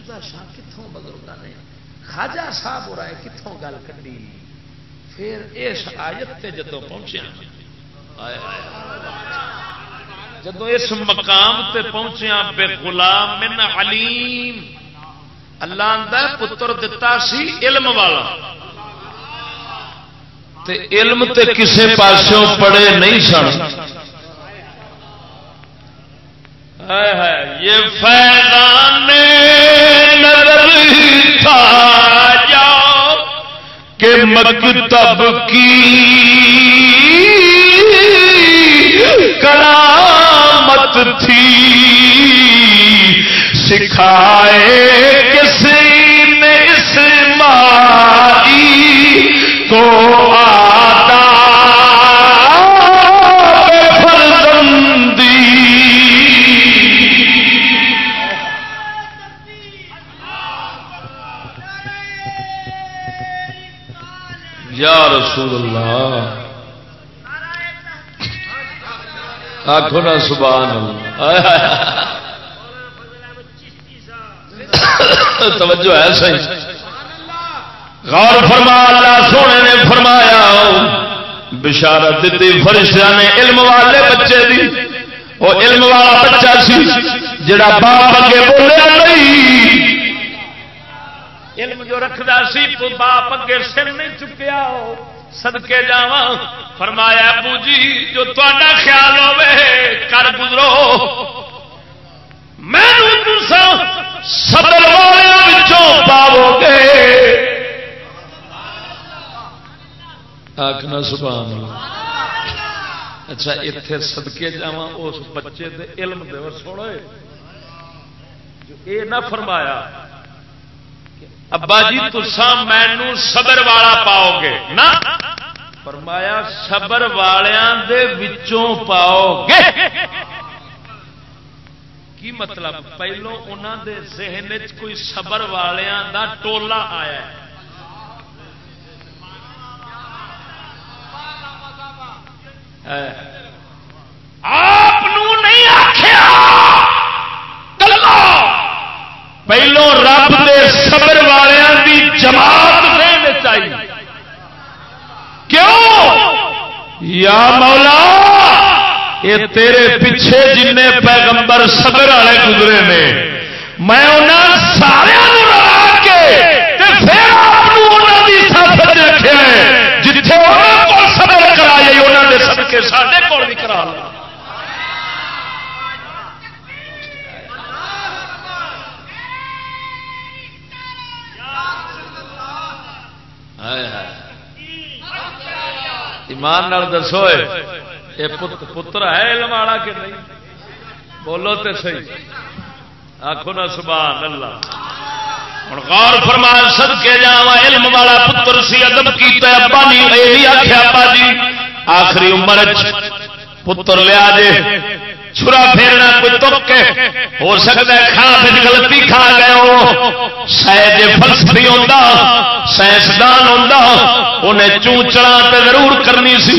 مرتضی شاہ کتوں بزرگوں نے خواجہ صاحب ہو رہا ہے کتوں گل کٹی پھر اس آیت تے جدوں پہنچیا جدوں اس مقام تے پہنچیا بے غلام من علیم اللہ آندا پتر دتا سی علم والا تے علم تے کسے پاسوں پڑے نہیں سن یہ فیضان نظر تھا جاؤ کہ مکتب کی کرامت تھی سکھائے کسی نے اسماعیل کو یا رسول اللہ آخو نا سبحان اللہ توجہ ہے صحیح غور فرما اللہ سونے نے فرمایا بشارت دیتی فرشتیاں نے علم والے بچے دی وہ علم والا بچہ سی جڑا باپ اگے بولیا نہیں علم جو رکھدا سی باپ اگے سر نہیں چکیا صدقے جاواں فرمایا ابو جی جو تہاڈا خیال ہوے کر گزرو مینوں تساں صبر والوں وچوں پاؤ گے آکھنا سبحان اللہ اچھا ایتھے صدقے جاواں اس بچے دے علم دے سنو جو اے نہ فرمایا ابا جی تساں مینوں صبر والا پاؤ گے نہ فرمایا صبر والیاں دے وچوں پاؤ گے کی مطلب پہلو انہاں دے ذہن وچ کوئی صبر والیاں دا ٹولا آیا ہے آپ نہیں آخیا پہلو رب دے صبر والیاں دی جماعت ذہن چاہیے کیوں یا مولا یہ تیرے پیچھے جن پیغمبر صبر والے گزرے نے میں انہاں سارے رلا کے پھر آپ کی صفت رکھے جتھے انہاں کو صبر کرائے انہاں دے صدقے ساڈے کول بھی کرا لو ایمان نال دسو یہ پتر ہے علم والا کہ نہیں بولو تے صحیح آخو نا سبحان اللہ ہوں غور فرما صدقے جاواں علم والا پتر سی ادب کیتا ابا نہیں آخیا ابا جی آخری عمر پتر لیا جے چھرا پھیرنا کوئی تک ہو سکتا ہے کھا پھر غلطی کھا گئے ہو شاید فلسفی ہوتا سائنسدان ہوتا انہیں چونچڑا ضرور کرنی سی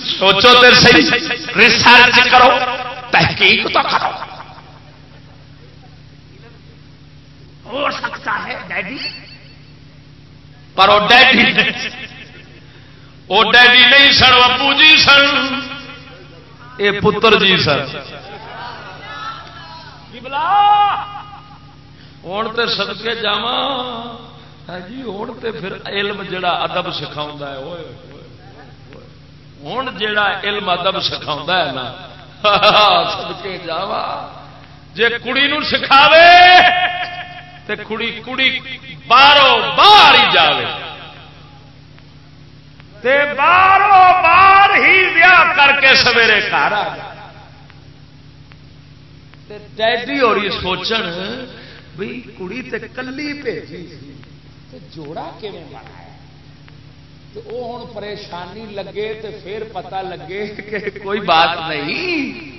سوچو تے صحیح ریسرچ کرو تحقیق تو کرو ہو سکتا ہے ڈیڈی پر وہ ڈیڈی نہیں سن ابو جی سن اے پتر جی سن ہوں تو صدقے جاواں جی ہوں تو پھر علم جڑا ادب سکھاؤں ہے ہوں جڑا علم ادب سکھاؤں ہے نا صدقے جاواں جے کڑی نو سکھاوے تے کڑی باہروں باہر ہی جاوے تے باہروں باہر ہی ویاہ کر کے سویرے گھر آ جائے ڈیڈی اور یہ سوچن بھئی کڑی تے کلی بھیجی تے جوڑا کیویں بنایا تے او ہن پریشانی لگے تے پھر پتہ لگے کہ کوئی بات نہیں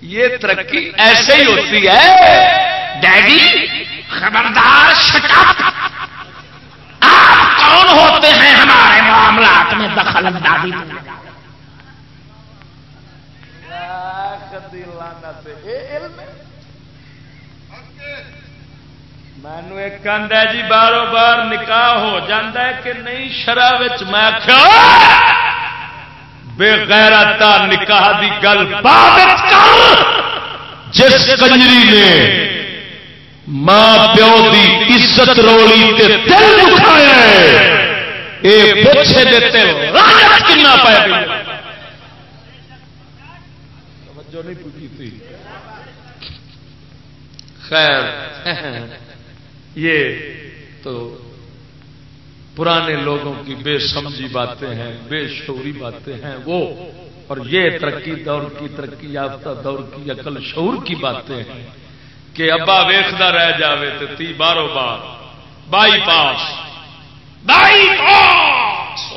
یہ ترقی ایسے ہی ہوتی ہے ڈیڈی خبردار شٹاپ آپ کون ہوتے ہیں ہمارے معاملات میں دخل اندازی مینو ایک آدھا جی باروں بار نکاح ہو جاتا ہے کہ نہیں شرع وچ؟ میں بے غیرتا نکاح دی گل بعد کر، جس کنجری نے ماں پیو دی عزت رولی تے دل دکھایا ہے، اے پوچھے دیتے لعنت کنا پے گئی۔ توجہ نہیں پوچھی تھی؟ خیر یہ تو پرانے لوگوں کی بے سمجھی باتیں ہیں، بے شعوری باتیں ہیں وہ، اور یہ ترقی دور کی، ترقی یافتہ دور کی عقل شعور کی باتیں ہیں کہ ابا ویکھدا رہ جاوے تے تی بارو بار بائی پاس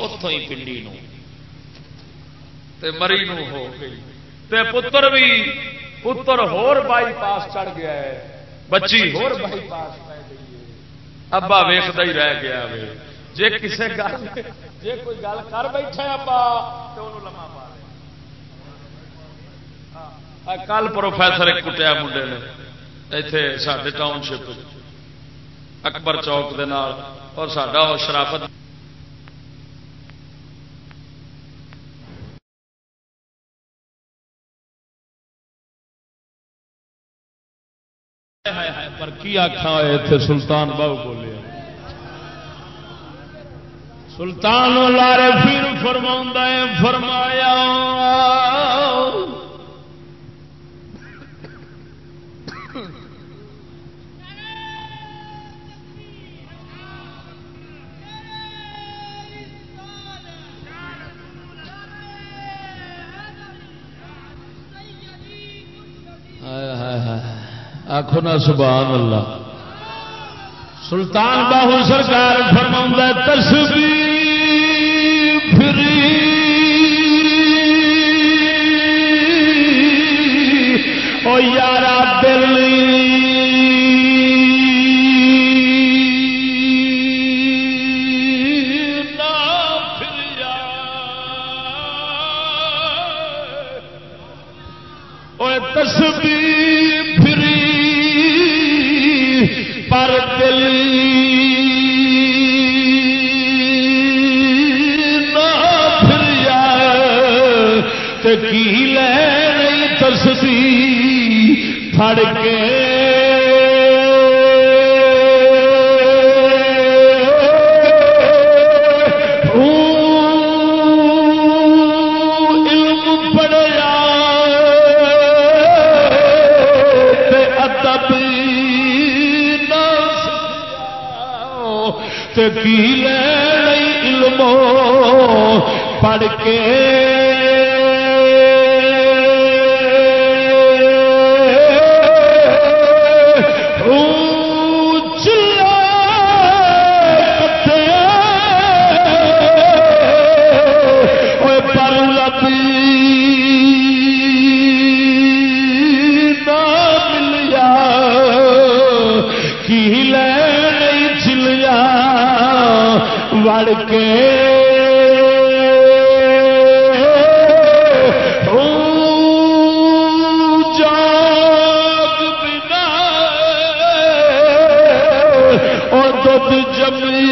اتوں ہی پنڈی نو تے مری نو ہو گئی، تے پتر بھی پتر ہور بائی پاس چڑھ گیا ہے، بچی ہور بائی پاس پہ گئی ہے، ابا ویکھدا ہی رہ گیا وے۔ جے کسے گل جے کوئی گل کر بیٹھا ابا تو انہوں لمحہ مارے۔ کل پروفیسر ایک کٹیا منڈے نے ایتھے ساڈے ٹاؤن شپ اکبر چوک دے نال، اور ساڈا وہ شرافت پر کی آخا اتنے سلطان باہو بولے، سلطان لارے پھر فرماؤں ہے، فرمایا آخو نا سبحان اللہ۔ سلطان باہو سرکار فرماؤں ہے تسبیح پھری او یارا دل نہ پھریا، او تسبیح پھری پر دل نہ پھریا، تے کی لینی تسبیح پھڑ کے علم پڑھیا تے ادب تے کی لینی علم پڑھ کے وڑ کے جاگ بنا اور دودھ جمی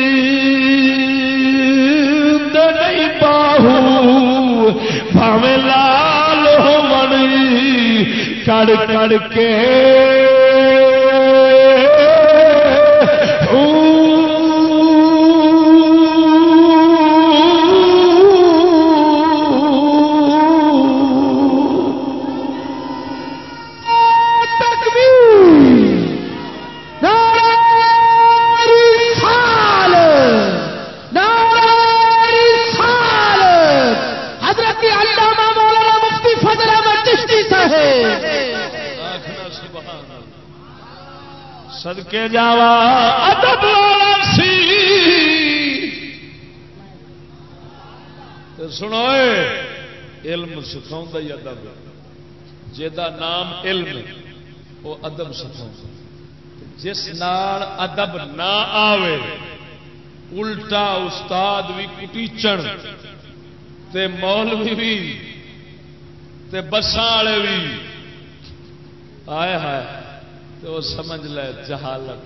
نہیں باہو بھاوے لال ہو منی کڑ کڑ کے صدقے جاوا ادب والا سی سنو علم سکھاؤں ہی ادب، جہاں نام علم وہ ادب سکھاؤں، جس نال ادب نہ آوے الٹا استاد بھی کٹیچن تے مولوی بھی تے بساں والے بھی آئے ہائے تو سمجھ لے جہالت